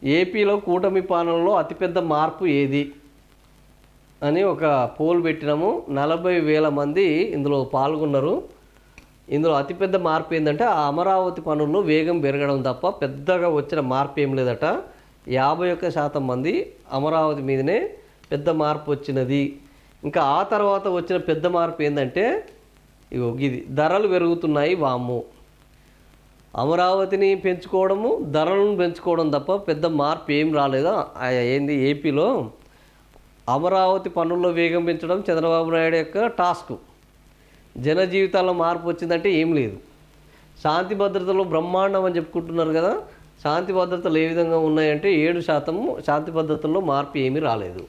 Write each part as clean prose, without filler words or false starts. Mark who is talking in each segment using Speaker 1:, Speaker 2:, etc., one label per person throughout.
Speaker 1: ఏపీలో కూటమి పాలనలో అతిపెద్ద మార్పు ఏది అని ఒక పోల్ పెట్టినాము. 40,000 మంది ఇందులో పాల్గొన్నారు. ఇందులో అతిపెద్ద మార్పు ఏంటంటే ఆ అమరావతి పనుల్లో వేగం పెరగడం తప్ప పెద్దగా వచ్చిన మార్పు ఏం లేదట. 51% మంది అమరావతి మీదనే పెద్ద మార్పు వచ్చినది. ఇంకా ఆ తర్వాత వచ్చిన పెద్ద మార్పు ఏంటంటే ఇది ధరలు పెరుగుతున్నాయి వాము. అమరావతిని పెంచుకోవడము, ధరలను పెంచుకోవడం తప్ప పెద్ద మార్పు ఏం రాలేదు. ఏంది ఏపీలో అమరావతి పనుల్లో వేగం పెంచడం చంద్రబాబు నాయుడు యొక్క టాస్క్. జన జీవితాల్లో మార్పు వచ్చిందంటే ఏం లేదు. శాంతి భద్రతలో బ్రహ్మాండం అని చెప్పుకుంటున్నారు కదా. శాంతి భద్రతలు ఏ విధంగా ఉన్నాయంటే 7% శాంతి భద్రతల్లో మార్పు ఏమీ రాలేదు.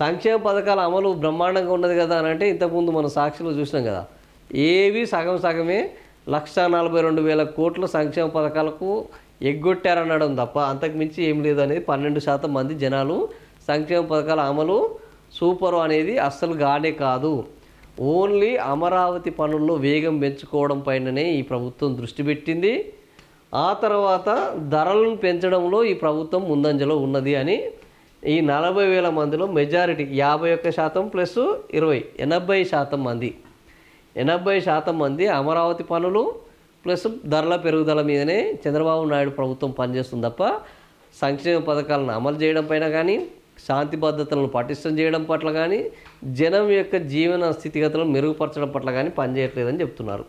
Speaker 1: సంక్షేమ పథకాల అమలు బ్రహ్మాండంగా ఉన్నది కదా అని అంటే ఇంతకుముందు మనం సాక్షిలో చూసినాం కదా. ఏవి సగమే 1,42,000 కోట్ల సంక్షేమ పథకాలకు ఎగ్గొట్టారనడం తప్ప అంతకుమించి ఏం లేదు అనేది 12% మంది జనాలు సంక్షేమ పథకాల అమలు సూపరు అనేది అస్సలు గానే కాదు. ఓన్లీ అమరావతి పనుల్లో వేగం పెంచుకోవడం పైననే ఈ ప్రభుత్వం దృష్టి పెట్టింది. ఆ తర్వాత ధరలను పెంచడంలో ఈ ప్రభుత్వం ముందంజలో ఉన్నది అని ఈ 40,000 మందిలో మెజారిటీ 51% ప్లస్ 20 80% మంది 80% మంది అమరావతి పనులు ప్లస్ ధరల పెరుగుదల మీదనే చంద్రబాబు నాయుడు ప్రభుత్వం పనిచేస్తుంది తప్ప సంక్షేమ పథకాలను అమలు చేయడం పైన కానీ, శాంతి భద్రతలను పటిష్టం చేయడం పట్ల కానీ, జనం యొక్క జీవన స్థితిగతులను మెరుగుపరచడం పట్ల కానీ పనిచేయట్లేదని చెప్తున్నారు.